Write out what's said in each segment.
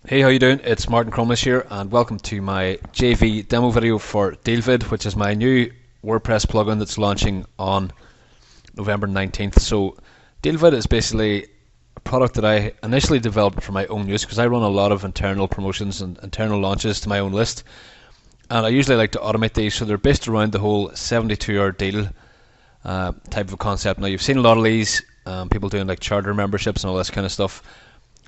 Hey, how you doing? It's Martin Crumlish here, and welcome to my JV demo video for DealVid, which is my new WordPress plugin that's launching on November 19th. So DealVid is basically a product that I initially developed for my own use because I run a lot of internal promotions and internal launches to my own list, and I usually like to automate these. So they're based around the whole 72-hour deal type of concept. Now, you've seen a lot of these, people doing like charter memberships and all this kind of stuff.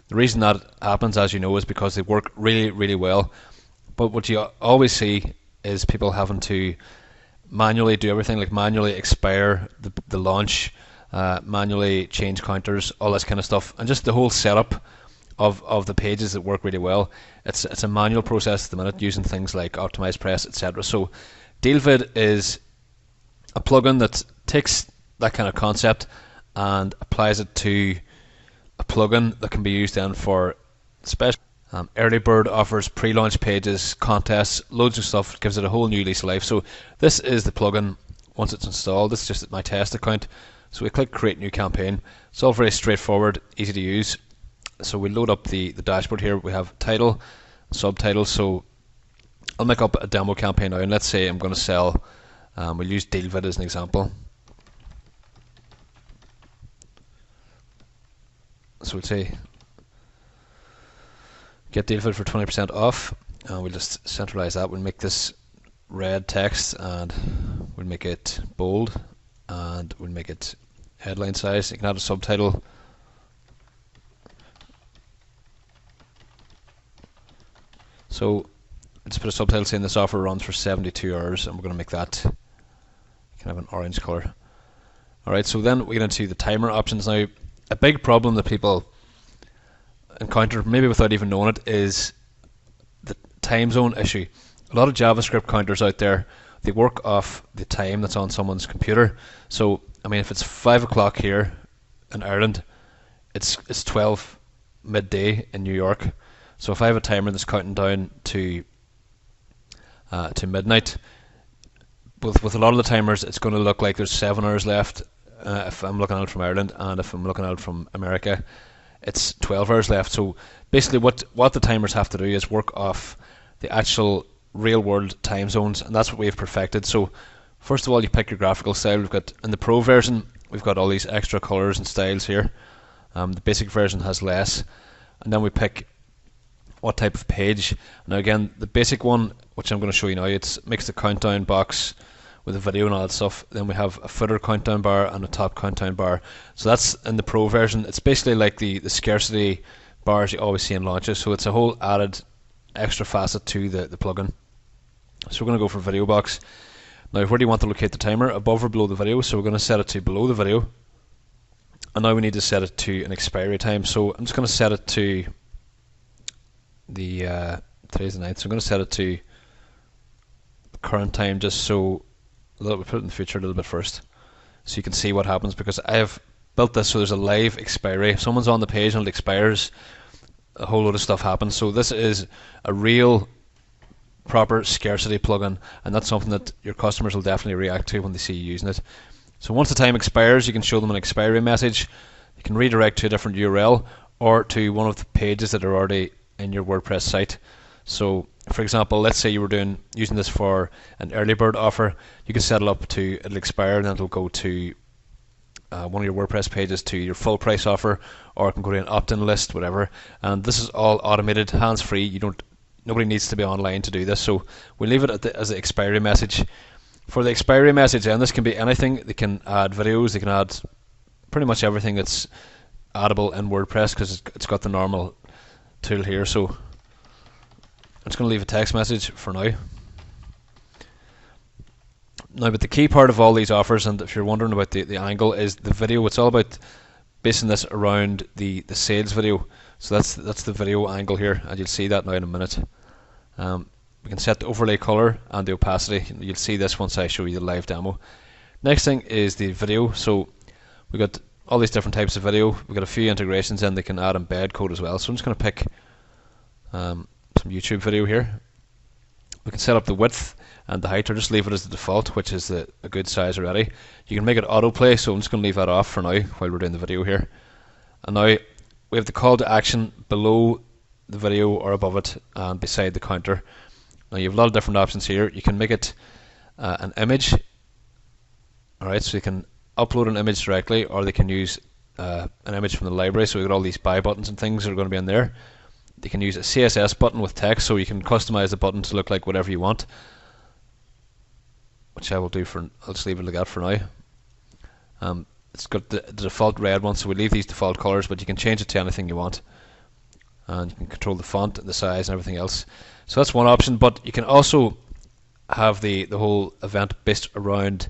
The reason that happens, as you know, is because they work really, really well. But what you always see is people having to manually do everything, like manually expire the launch, manually change counters, all this kind of stuff, and just the whole setup of the pages that work really well. It's a manual process at the minute, using things like optimized press, etc. So DealVid is a plugin that takes that kind of concept and applies it to a plugin that can be used then for special early bird offers, pre-launch pages, contests, loads of stuff. It gives it a whole new lease of life. So this is the plugin once it's installed. This is just my test account. So we click create new campaign. It's all very straightforward, easy to use. So we load up the dashboard here. We have title, subtitle. So I'll make up a demo campaign now, and let's say I'm going to sell, we'll use DealVid as an example. So we'll say get DealVid for 20% off, and we'll just centralize that. We'll make this red text, and we'll make it bold, and we'll make it headline size. You can add a subtitle. So let's put a subtitle saying this offer runs for 72 hours, and we're going to make that kind of an orange color. Alright, so then we get into the timer options now. A big problem that people encounter, maybe without even knowing it, is the time zone issue. A lot of JavaScript counters out there, they work off the time that's on someone's computer. So, I mean, if it's 5 o'clock here in Ireland, it's 12 midday in New York. So if I have a timer that's counting down to midnight, with a lot of the timers, it's going to look like there's 7 hours left. If I'm looking at it from Ireland, and if I'm looking at it from America, it's 12 hours left. So basically what the timers have to do is work off the actual real world time zones, and that's what we've perfected. So first of all, you pick your graphical style. We've got, in the pro version, we've got all these extra colors and styles here. The basic version has less, and then we pick what type of page. Now again, the basic one, which I'm going to show you now, it makes the countdown box with a video and all that stuff. Then we have a footer countdown bar and a top countdown bar. So that's in the pro version. It's basically like the scarcity bars you always see in launches. So it's a whole added extra facet to the plugin. So we're going to go for video box. Now, where do you want to locate the timer? Above or below the video? So we're going to set it to below the video. And now we need to set it to an expiry time. So I'm just going to set it to today's the 9th. So I'm going to set it to the current time, just so we put it in the future a little bit first, so you can see what happens, because I have built this so there's a live expiry. If someone's on the page and it expires, a whole load of stuff happens. So this is a real proper scarcity plugin, and that's something that your customers will definitely react to when they see you using it. So once the time expires, you can show them an expiry message. You can redirect to a different URL or to one of the pages that are already in your WordPress site. So for example, let's say you were using this for an early bird offer. You can set it up to it'll expire, and then it'll go to one of your WordPress pages to your full price offer, or it can go to an opt-in list, whatever. And this is all automated, hands-free. Nobody needs to be online to do this. So we leave it as the expiry message. For the expiry message, and this can be anything. They can add videos. They can add pretty much everything that's addable in WordPress, because it's got the normal tool here. So I'm just going to leave a text message for now. Now, but the key part of all these offers, and if you're wondering about the angle, is the video. It's all about basing this around the sales video. So that's the video angle here, and you'll see that now in a minute. We can set the overlay color and the opacity. You'll see this once I show you the live demo. Next thing is the video. So we've got all these different types of video. We've got a few integrations, and they can add embed code as well. So I'm just going to pick some YouTube video here. We can set up the width and the height, or just leave it as the default, which is a good size already. You can make it autoplay, so I'm just going to leave that off for now while we're doing the video here. And now we have the call to action below the video or above it and beside the counter. Now you have a lot of different options here. You can make it an image. Alright, so you can upload an image directly, or they can use an image from the library. So we've got all these buy buttons and things that are going to be in there. They can use a CSS button with text, so you can customize the button to look like whatever you want, which I will do for, I'll just leave it like that for now. It's got the default red one, so we leave these default colors, but you can change it to anything you want, and you can control the font and the size and everything else. So that's one option, but you can also have the whole event based around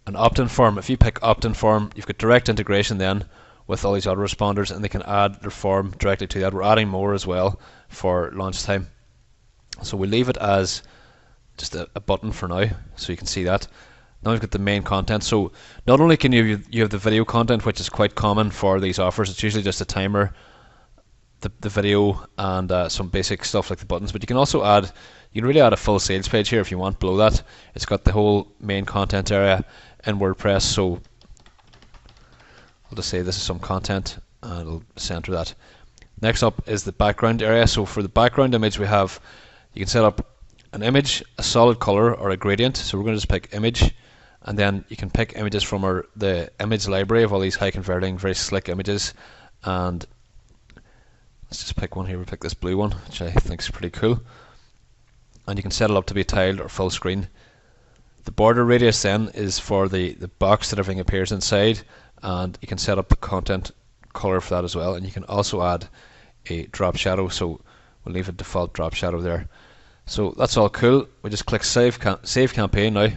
an opt-in form. If you pick opt-in form, you've got direct integration then with all these autoresponders, and they can add their form directly to that. We're adding more as well for launch time, so we'll leave it as just a button for now, so you can see that. Now we've got the main content. So not only can you have the video content, which is quite common for these offers. It's usually just a timer, the video, and some basic stuff like the buttons. But you can also add, you can really add a full sales page here if you want. Below that, it's got the whole main content area in WordPress. So I'll just say this is some content, and it'll center that. Next up is the background area. So for the background image, we have, you can set up an image, a solid color, or a gradient. So we're going to just pick image, and then you can pick images from the image library of all these high converting, very slick images. And let's just pick one here. We'll pick this blue one, which I think is pretty cool. And you can set it up to be tiled or full screen. The border radius then is for the box that everything appears inside, and you can set up the content color for that as well. And you can also add a drop shadow, so we'll leave a default drop shadow there. So that's all cool. We just click save campaign now,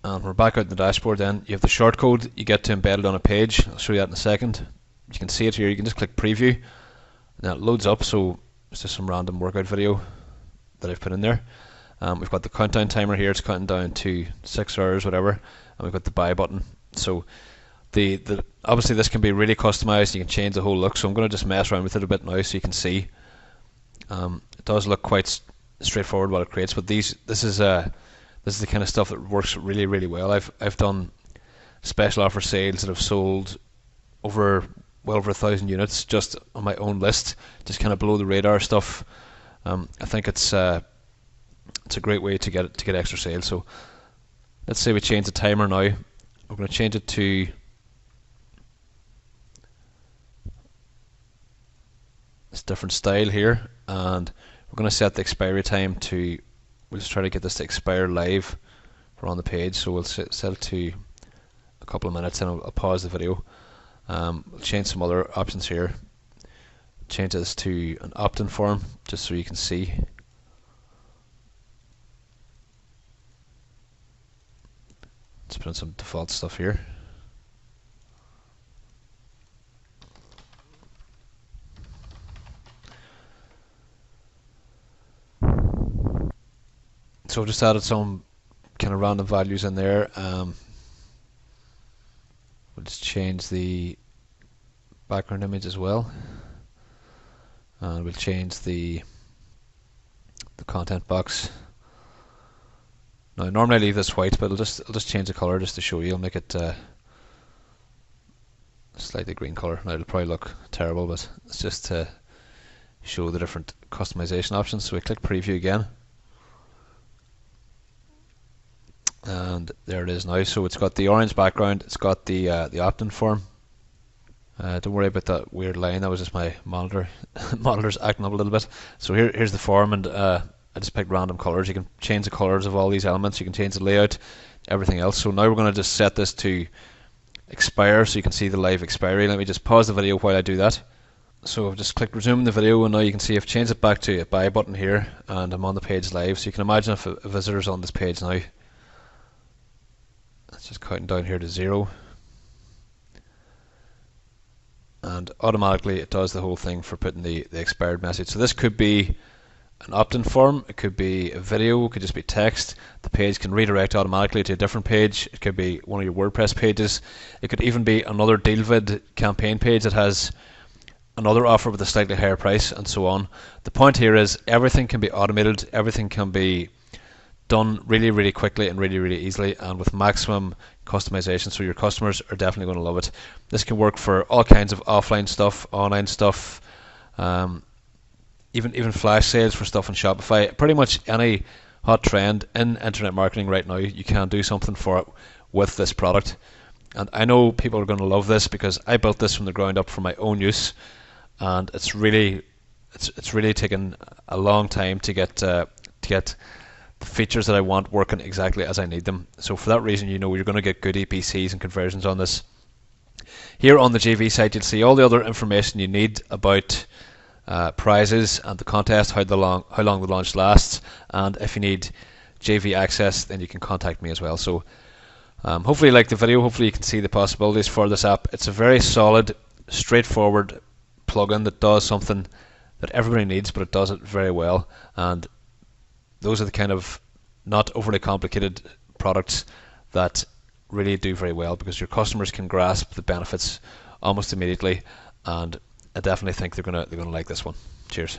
and we're back out in the dashboard. Then you have the shortcode you get to embed it on a page. I'll show you that in a second. You can see it here. You can just click preview. Now it loads up, so it's just some random workout video that I've put in there. We've got the countdown timer here. It's counting down to 6 hours, whatever, and we've got the buy button. So obviously this can be really customized. You can change the whole look. So I'm going to just mess around with it a bit now, so you can see. It does look quite straightforward what it creates, but this is the kind of stuff that works really, really well. I've done special offer sales that have sold well over 1,000 units just on my own list, just kind of below the radar stuff. I think it's a great way to get extra sales. So let's say we change the timer now. We're going to change it to this different style here, and we're going to set the expiry time to, we'll just try to get this to expire live. We're on the page, so we'll set it to a couple of minutes, and I'll pause the video. We'll change some other options here. Change this to an opt-in form, just so you can see. Let's put in some default stuff here. So I've just added some kind of random values in there. We'll just change the background image as well, and we'll change the content box. Now normally I leave this white, but I'll just change the color just to show you. I'll make it a slightly green color. Now it'll probably look terrible, but it's just to show the different customization options. So we click preview again, and there it is now. So it's got the orange background, it's got the opt-in form. Don't worry about that weird line, that was just my monitor's acting up a little bit. So here's the form, and I just picked random colors. You can change the colors of all these elements, you can change the layout, everything else. So now we're going to just set this to expire, so you can see the live expiry. Let me just pause the video while I do that. So I've just clicked resume the video, and now you can see I've changed it back to a buy button here, and I'm on the page live. So you can imagine if a visitor's on this page now, it's just counting down here to 0, and automatically it does the whole thing for putting the expired message. So this could be an opt-in form, it could be a video, it could just be text. The page can redirect automatically to a different page. It could be one of your WordPress pages. It could even be another DealVid campaign page that has another offer with a slightly higher price, and so on. The point here is everything can be automated, everything can be done really, really quickly and really, really easily, and with maximum customization. So your customers are definitely going to love it. This can work for all kinds of offline stuff, online stuff, even flash sales for stuff on Shopify. Pretty much any hot trend in internet marketing right now, you can do something for it with this product. And I know people are going to love this because I built this from the ground up for my own use, and it's really taken a long time to get the features that I want working exactly as I need them. So for that reason, you're going to get good EPCs and conversions on this. Here on the JV site, you'll see all the other information you need about prizes and the contest, how long the launch lasts, and if you need JV access, then you can contact me as well. So hopefully you like the video. Hopefully you can see the possibilities for this app. It's a very solid, straightforward plugin that does something that everybody needs, but it does it very well. And those are the kind of not overly complicated products that really do very well, because your customers can grasp the benefits almost immediately, and I definitely think they're gonna like this one. Cheers.